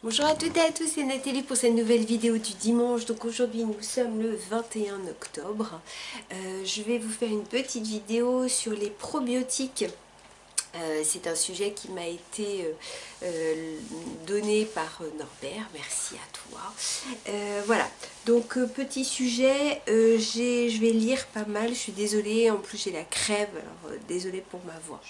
Bonjour à toutes et à tous, c'est Nathalie pour cette nouvelle vidéo du dimanche. Donc aujourd'hui nous sommes le 21 octobre. Je vais vous faire une petite vidéo sur les probiotiques. C'est un sujet qui m'a été donné par Norbert, merci à toi. Voilà, donc petit sujet, je vais lire pas mal, je suis désolée, en plus j'ai la crève, alors désolée pour ma voix.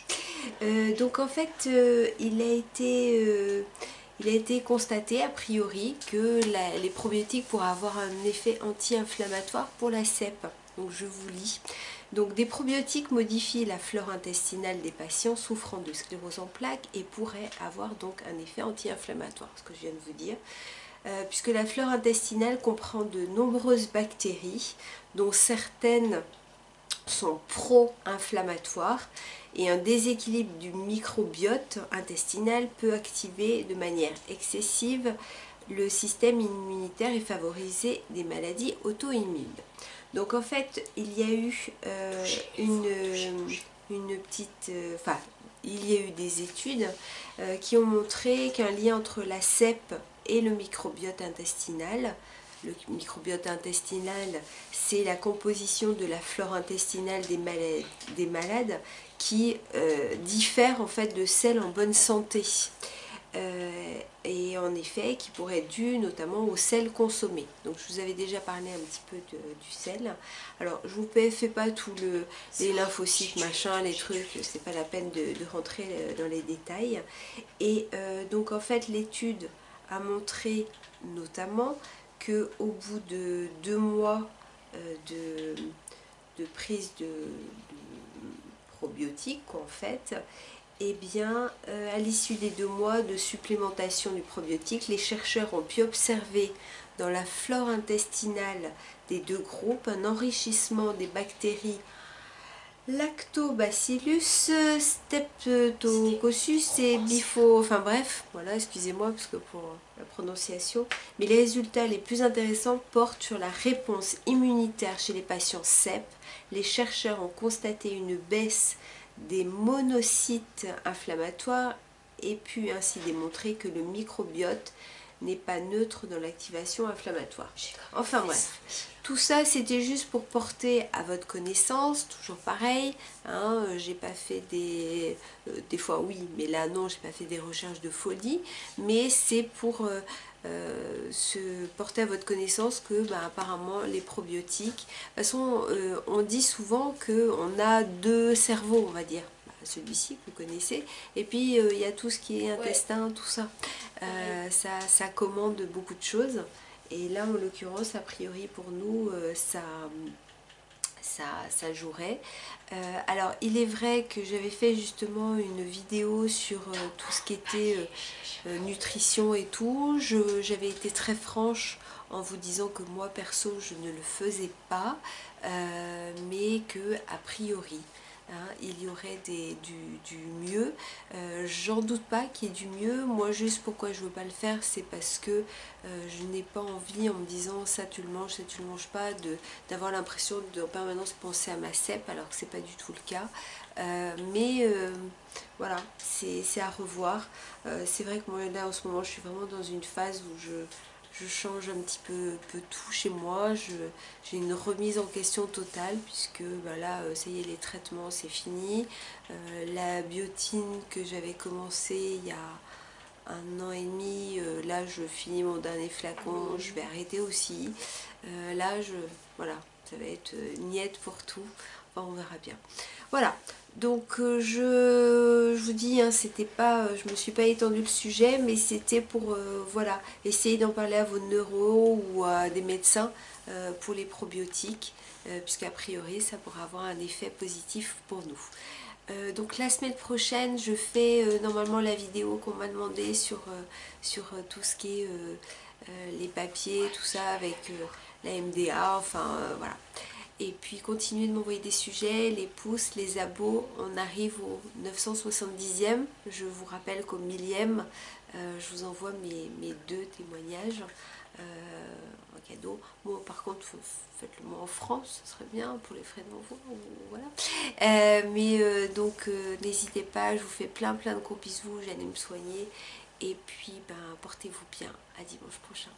Donc en fait, il a été constaté a priori que les probiotiques pourraient avoir un effet anti-inflammatoire pour la cèpe. Donc je vous lis. Donc des probiotiques modifient la flore intestinale des patients souffrant de sclérose en plaques et pourraient avoir donc un effet anti-inflammatoire, ce que je viens de vous dire. Puisque la flore intestinale comprend de nombreuses bactéries, dont certaines sont pro-inflammatoires, et un déséquilibre du microbiote intestinal peut activer de manière excessive le système immunitaire et favoriser des maladies auto-immunes. Donc en fait, il y a eu une petite... Enfin, il y a eu des études qui ont montré qu'un lien entre la cèpe et le microbiote intestinal. Le microbiote intestinal, c'est la composition de la flore intestinale des malades qui diffère en fait de celle en bonne santé. Et en effet qui pourrait être dû notamment au sel consommé. Donc je vous avais déjà parlé un petit peu du sel. Alors je vous fais pas tous les lymphocytes, machin, les trucs, c'est pas la peine de rentrer dans les détails. Et donc en fait l'étude a montré notamment que au bout de 2 mois de prise de probiotiques en fait, eh bien, à l'issue des 2 mois de supplémentation du probiotique, les chercheurs ont pu observer dans la flore intestinale des deux groupes un enrichissement des bactéries Lactobacillus, Streptococcus et Bifo... Enfin bref, voilà, excusez-moi parce que pour la prononciation. Mais les résultats les plus intéressants portent sur la réponse immunitaire chez les patients CEP. Les chercheurs ont constaté une baisse des monocytes inflammatoires et pu ainsi démontrer que le microbiote n'est pas neutre dans l'activation inflammatoire. Enfin bref, tout ça c'était juste pour porter à votre connaissance, toujours pareil, hein, j'ai pas fait des fois oui, mais là non, j'ai pas fait des recherches de folie, mais c'est pour se porter à votre connaissance que apparemment les probiotiques, de toute façon on dit souvent qu'on a 2 cerveaux on va dire, celui-ci que vous connaissez, et puis il y a tout ce qui est intestin, tout ça. Ça commande beaucoup de choses, et là en l'occurrence a priori pour nous ça jouerait. Alors il est vrai que j'avais fait justement une vidéo sur tout ce qui était nutrition et tout. J'avais été très franche en vous disant que moi perso je ne le faisais pas, mais que a priori il y aurait du mieux. J'en doute pas qu'il y ait du mieux. Moi juste pourquoi je veux pas le faire, c'est parce que je n'ai pas envie en me disant ça tu le manges pas, d'avoir l'impression de en permanence penser à ma cèpe alors que c'est pas du tout le cas. Mais voilà, c'est à revoir. C'est vrai que moi là en ce moment je suis vraiment dans une phase où je change un petit peu tout chez moi, j'ai une remise en question totale puisque là ça y est, les traitements c'est fini. La biotine que j'avais commencé il y a 1 an et demi, là je finis mon dernier flacon, je vais arrêter aussi. Là voilà, ça va être niette pour tout, enfin on verra bien. Voilà, donc je vous dis, hein, c'était pas, je me suis pas étendue le sujet, mais c'était pour voilà, essayer d'en parler à vos neuros ou à des médecins pour les probiotiques, puisqu'a priori ça pourrait avoir un effet positif pour nous. Donc la semaine prochaine je fais normalement la vidéo qu'on m'a demandé sur tout ce qui est les papiers, tout ça avec la MDA, enfin voilà. Et puis continuez de m'envoyer des sujets, les pouces, les abos. On arrive au 970e. Je vous rappelle qu'au 1000e, je vous envoie mes 2 témoignages en cadeau. Bon, par contre, faites-le moi en France, ce serait bien pour les frais de l'envoi. Voilà. Donc, n'hésitez pas, je vous fais plein de gros bisous. J'allais me soigner. Et puis, ben, portez-vous bien. À dimanche prochain.